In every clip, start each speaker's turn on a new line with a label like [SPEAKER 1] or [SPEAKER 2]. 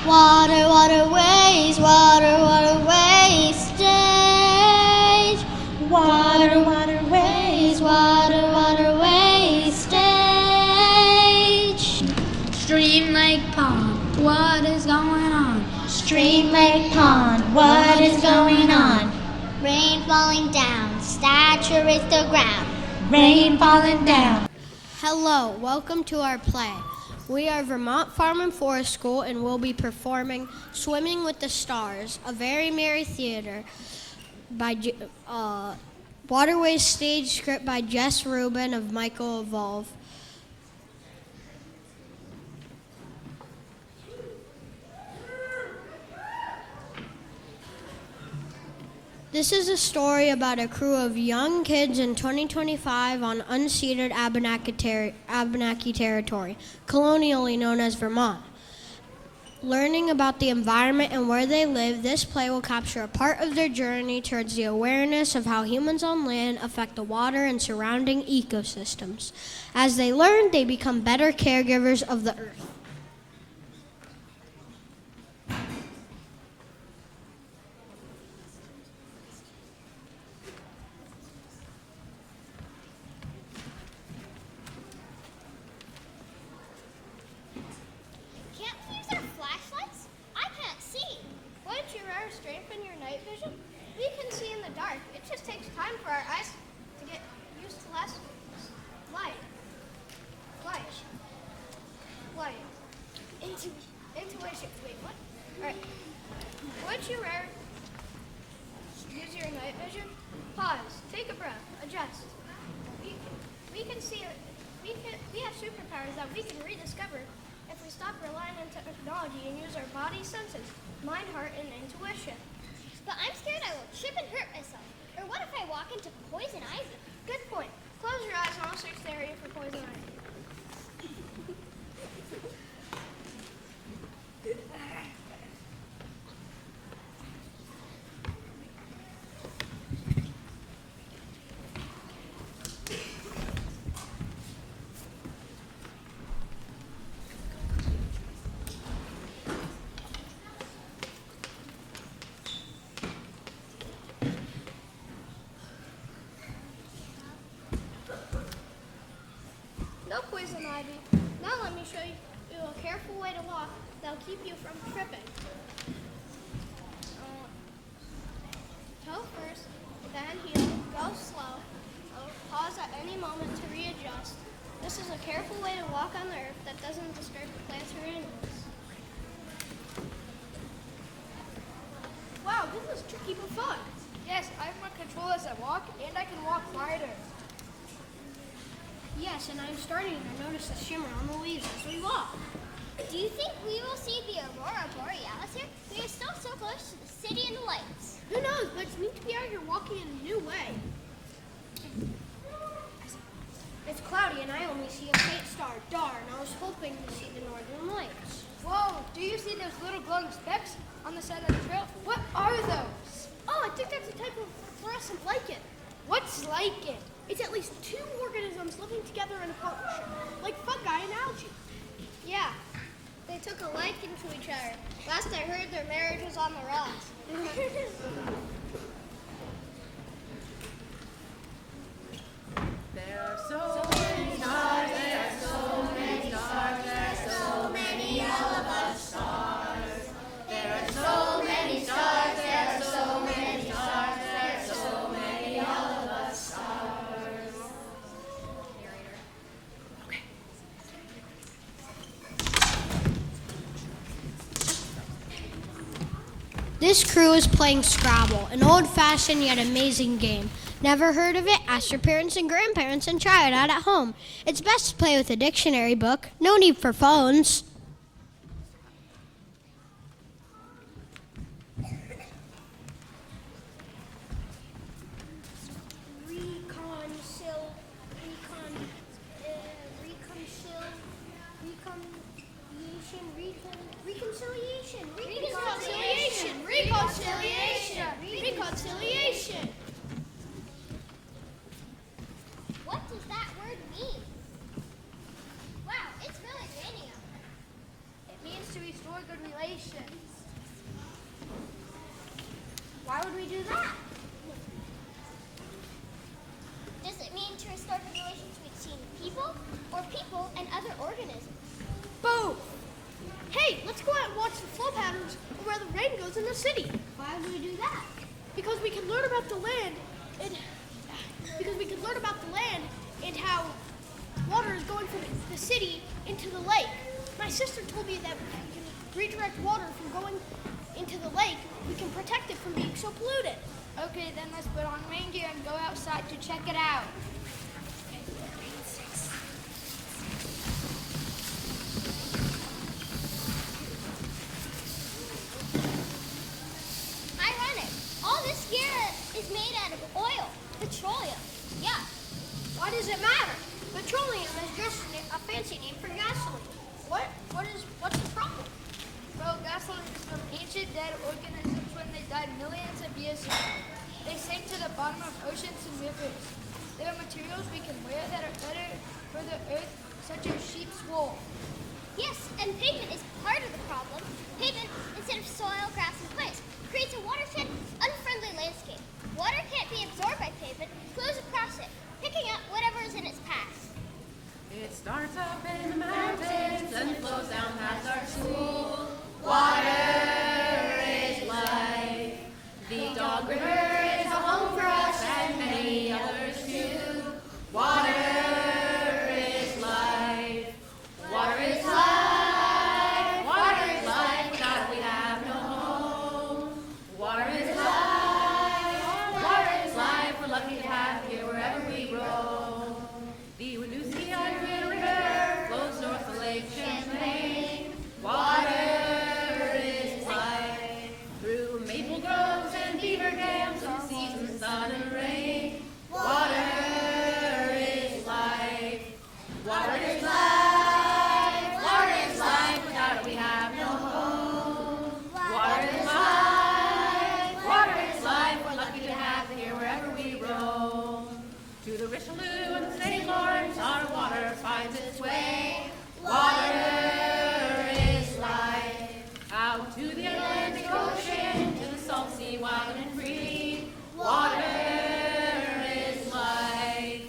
[SPEAKER 1] Waterways, waterways stage. Waterways, waterways stage.
[SPEAKER 2] Stream, lake, pond, what is going on?
[SPEAKER 1] Stream, lake, pond, what is going on? Rain falling down, saturates the ground. Rain falling down.
[SPEAKER 3] Hello, welcome to our play. We are Vermont Farm and Forest School and we'll be performing Swimming with the Stars, a very merry theater by Waterways Stage, script by Jess Rubin of Michael Evolve. This is a story about a crew of young kids in 2025 on unceded Abenaki territory, colonially known as Vermont. Learning about the environment and where they live, this play will capture a part of their journey towards the awareness of how humans on land affect the water and surrounding ecosystems. As they learn, they become better caregivers of the earth.
[SPEAKER 4] Strengthen your night vision. We can see in the dark. It just takes time for our eyes to get used to less light. Intuition. Wait, what? Alright. Would you rather use your night vision? Pause. Take a breath. Adjust. We can see it. We have superpowers that we can rediscover if we stop relying on technology and use our body senses, mind, heart, and intuition.
[SPEAKER 1] But I'm scared I will trip and hurt myself. Or what if I walk into poison ivy?
[SPEAKER 4] Good point. Close your eyes and I'll search the area for poison ivy. No poison ivy. Now let me show you a careful way to walk that'll keep you from tripping. Toe first, then heel, go slow. Pause at any moment to readjust. This is a careful way to walk on the earth that doesn't disturb the plants or animals. Wow, this is tricky but fun. Yes, I have more control as I walk, and I can walk wider. Yes, and I'm starting to notice a shimmer on the leaves as we walk.
[SPEAKER 1] Do you think we will see the aurora borealis here? We are still so close to the city and the lights.
[SPEAKER 4] Who knows, but it's neat to be out here walking in a new way. It's cloudy and I only see a faint star. Darn, I was hoping to see the northern lights. Whoa, do you see those little glowing specks on the side of the trail? What are those? Oh, I think that's a type of fluorescent lichen. What's lichen? It's at least two organisms living together in a partnership, like fungi and algae. Yeah, they took a liking to each other. Last I heard, their marriage was on the rocks.
[SPEAKER 5] There are so many stars, there are so many stars, there are so many all of us stars. There are so many stars, there are so many stars, there are so many all of us stars. Okay.
[SPEAKER 3] This crew is playing Scrabble, an old-fashioned yet amazing game. Never heard of it? Ask your parents and grandparents and try it out at home. It's best to play with a dictionary book. No need for phones.
[SPEAKER 4] Reconciliation.
[SPEAKER 1] What does that word mean? Wow, it's really raining out.
[SPEAKER 4] It means to restore good relations. relations. Why would we do that?
[SPEAKER 1] Does it mean to restore the relations between people or people and other organisms?
[SPEAKER 4] Both. Hey, let's go out and watch the flow patterns of where the rain goes in the city.
[SPEAKER 1] Why would we do that?
[SPEAKER 4] Because we can learn about the land and how water is going from the city into the lake. My sister told me that we can redirect water from going into the lake. We can protect it from being so polluted.
[SPEAKER 2] Okay, then let's put on rain gear and go outside to check it out.
[SPEAKER 1] Ironic. All this gear is made out of oil, petroleum. Yeah.
[SPEAKER 4] Why does it matter? Petroleum is just a fancy name for gasoline. What's the problem?
[SPEAKER 2] Well, gasoline is from ancient dead organisms when they died millions of years ago. They sank to the bottom of oceans and rivers. There are materials we can wear that are better for the earth, such as sheep's wool.
[SPEAKER 1] Yes, and pavement is part of the problem. Pavement, instead of soil, grass, and plants, creates a watershed, unfriendly landscape. Water can't be absorbed by pavement, flows across it, picking up whatever is in its path.
[SPEAKER 5] It starts up in the mountains and flows down past our school. Water is life. The Dog River is a home for us and many others too. Water is life. Water is life. Water is life. Without it we have no home. Water is life. Water is life. We're lucky to have it here wherever we roam. The Wanusian River flows north of Lake Champlain. Water is life. Through maple groves and beaver dams and seasons, sun and rain. Water is life. Water is life. Water is life. Without it we have no home. Water is life. Water is life. We're lucky to have it here wherever we roam. To the Richelieu and the St. Lawrence, our water finds its way. Water is life. Out to the Atlantic Ocean, to the salt sea, wild and free. Water is life.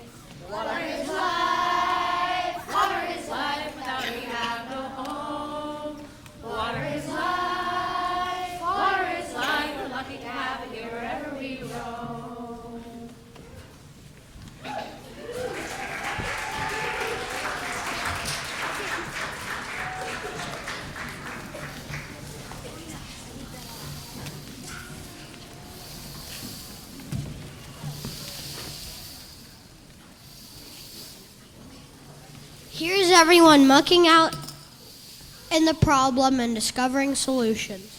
[SPEAKER 5] Water is life. Water is life. Without it we have no home. Water is life. Water is life. We're lucky to have it here wherever we roam.
[SPEAKER 3] Here's everyone mucking out in the problem and discovering solutions.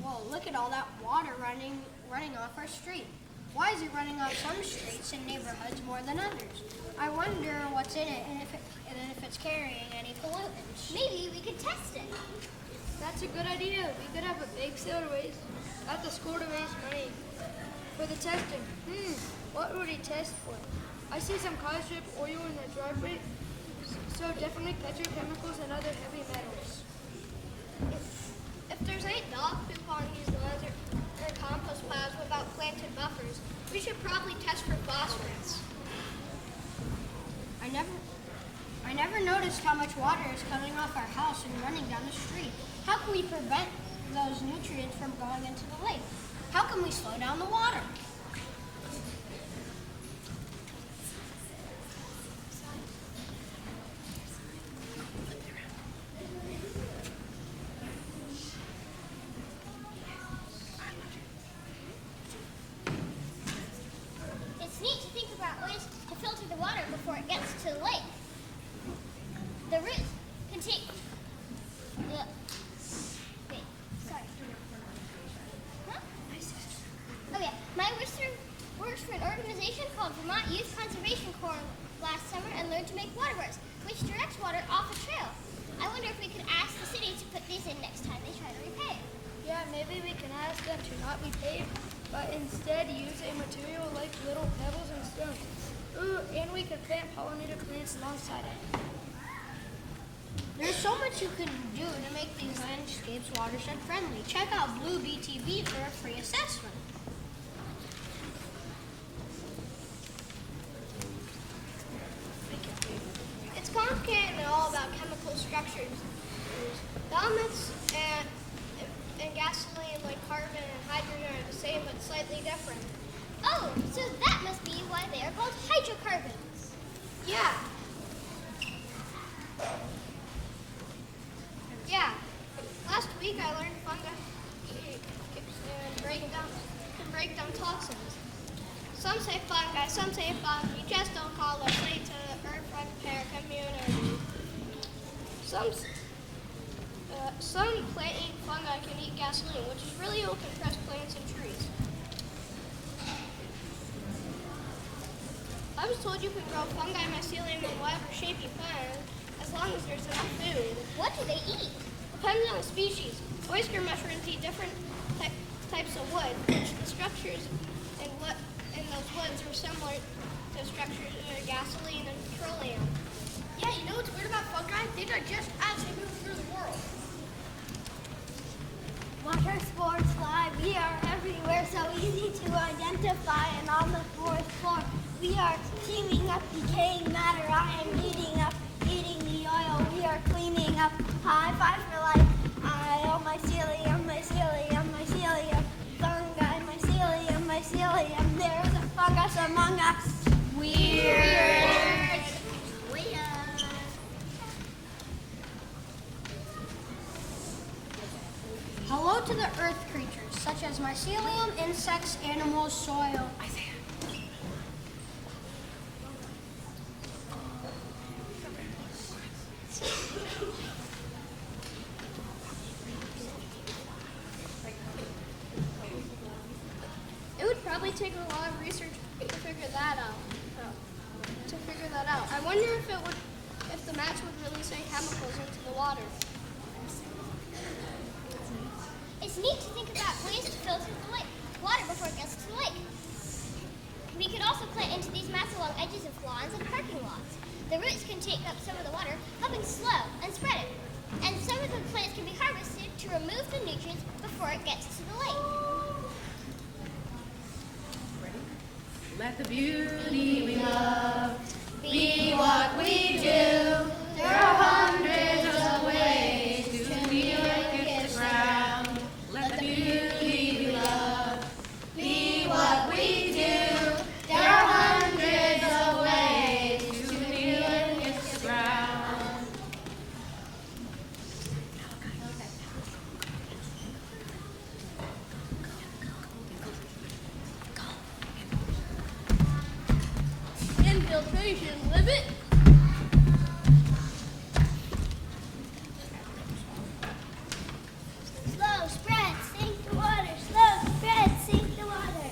[SPEAKER 4] Whoa, look at all that water running off our street. Why is it running off some streets and neighborhoods more than others? I wonder what's in it and if it's carrying any pollutants.
[SPEAKER 1] Maybe we could test it.
[SPEAKER 2] That's a good idea. We could have a big sale to raise at the school to raise money for the testing. What would he test for? I see some car strip oil in the driveway, so definitely petrochemicals and other heavy metals.
[SPEAKER 1] If there's any dog poop on these lawns or compost piles without planted buffers, we should probably test for phosphorus.
[SPEAKER 4] I never noticed how much water is coming off our house and running down the street. How can we prevent those nutrients from going into the lake? How can we slow down the water?
[SPEAKER 1] It's neat to think about ways to filter the water before it gets to the lake. The roots can take the... Wait, sorry. Huh? Oh yeah, my sister works for an organization called Vermont Youth Conservation Corps last summer and learned to make waterways, which directs water off a
[SPEAKER 2] them to not be paved, but instead use a material like little pebbles and stones. Ooh, and we could plant pollinator plants alongside it.
[SPEAKER 4] There's so much you can do to make these landscapes watershed friendly. Check out Blue BTV for a free assessment. It's complicated and all about chemical structures. The elements and gasoline, like carbon and hydrogen, are the same but slightly different.
[SPEAKER 1] Oh, so that must be why they are called hydrocarbons.
[SPEAKER 4] Yeah. Yeah. Last week I learned fungi can break down toxins. Some say fungi, some say fungi. Just don't call us late to the earth repair community. Some plant-eating fungi can eat gasoline, which is really old compressed plants and trees. I was told you could grow fungi, mycelium, and whatever shape you plan, as long as there's enough food.
[SPEAKER 1] What do they eat?
[SPEAKER 4] Depends on the species. Oyster mushrooms eat different types of wood, which the structures in those woods are similar to structures of gasoline and petroleum.
[SPEAKER 5] Yeah, you know what's weird about fungi? They digest as they move through the world.
[SPEAKER 6] Water sports live. We are everywhere, so easy to identify. And on the fourth floor, we are teaming up decaying matter. I am eating the oil. We are cleaning up. High five for life. Mycelium, mycelium, mycelium. Fungi, mycelium, mycelium. There's a fungus among us. Weird.
[SPEAKER 4] Hello to the earth creatures, such as mycelium, insects, animals, soil. It would probably take a lot of research to figure that out. I wonder if the match would release any chemicals into the water.
[SPEAKER 1] It's neat to think about ways to filter the water before it gets to the lake. We could also plant into these mats along edges of lawns and parking lots. The roots can take up some of the water, helping slow and spread it. And some of the plants can be harvested to remove the nutrients before it gets to the lake.
[SPEAKER 5] Let the beauty we love be what we do. There are hundreds of ways to be like the ground. Let the beauty we love be what we do. There are hundreds of ways to be like the ground.
[SPEAKER 4] Infiltration limit.
[SPEAKER 6] Slow spread, sink the water. Slow spread, sink the water.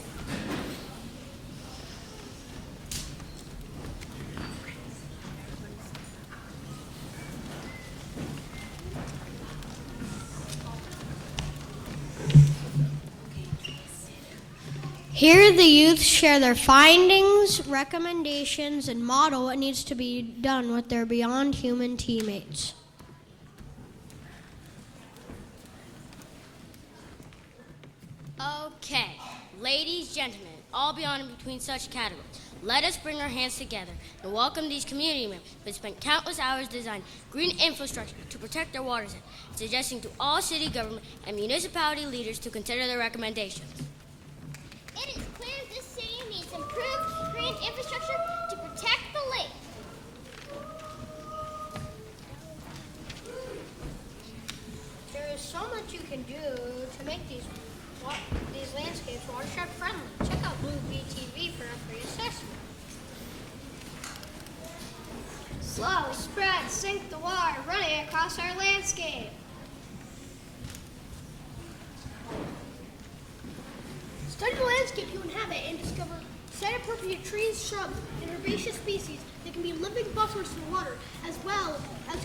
[SPEAKER 3] Here, the youth share their findings, recommendations, and model what needs to be done with their beyond human teammates.
[SPEAKER 7] Okay, ladies, gentlemen, all beyond and between such categories, let us bring our hands together and welcome these community members who have spent countless hours designing green infrastructure to protect their watershed, suggesting to all city government and municipality leaders to consider their recommendations.
[SPEAKER 1] It is clear this city needs improved green infrastructure to protect the lake.
[SPEAKER 4] There is so much you can do to make these landscapes watershed friendly. Check out Blue BTV for a free assessment. Slow, spread, sink the water running across our landscape. Study the landscape you inhabit and discover site-appropriate trees, shrubs, and herbaceous species that can be living buffers to the water, as well as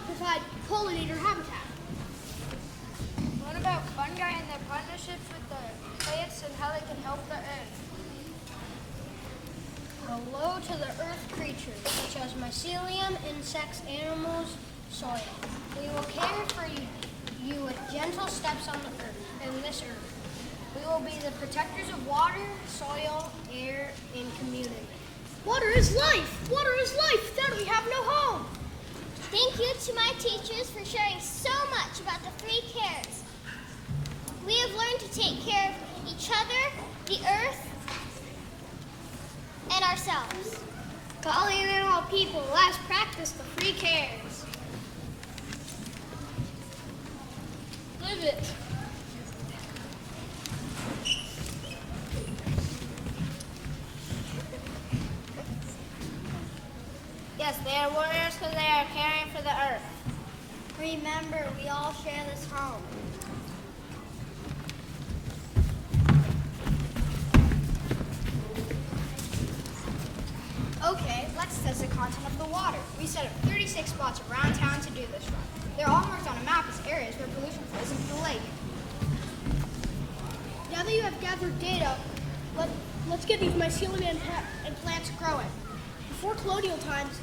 [SPEAKER 4] provide pollinator habitat.
[SPEAKER 2] What about fungi and their partnerships with the plants and how they can help the earth.
[SPEAKER 3] Hello to the earth creatures, such as mycelium, insects, animals, soil. We will care for you with gentle steps on the earth, and this earth. We will be the protectors of water, soil, air, and community.
[SPEAKER 4] Water is life! Water is life! Then we have no home!
[SPEAKER 1] Thank you to my teachers for sharing so much about the 3 cares. We have learned to take care of each other, the earth, and ourselves.
[SPEAKER 4] Calling in all people, let's practice the 3 cares.
[SPEAKER 2] Live it.
[SPEAKER 6] Yes, they are warriors because they are caring for the earth. Remember, we all share this home.
[SPEAKER 4] Okay, let's test the content of the water. We set up 36 spots around town to do this run. They're all marked on a map as areas where pollution flows into the lake. Now that you have gathered data, let's get these mycelium and plants growing. Before colonial times,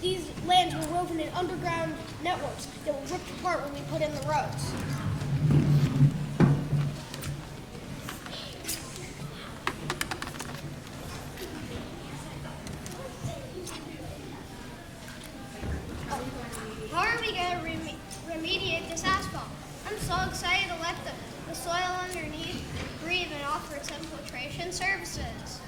[SPEAKER 4] these lands were woven in underground networks that were ripped apart when we put in the roads. How are we going to remediate this asphalt? I'm so excited to let the soil underneath breathe and offer its infiltration services.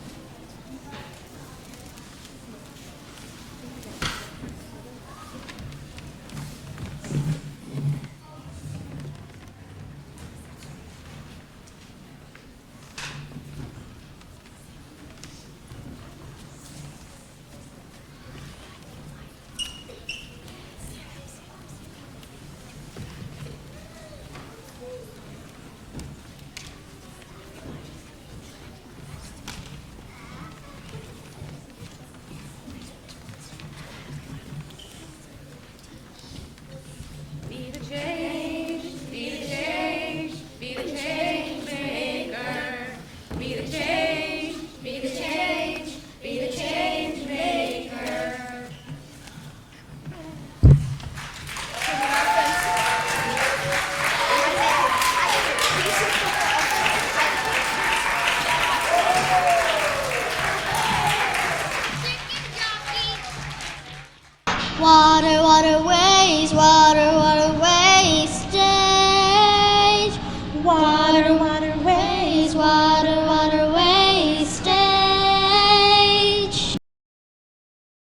[SPEAKER 5] Be the change, be the change, be the change maker. Be the change, be the change, be the change maker.
[SPEAKER 3] Water, water,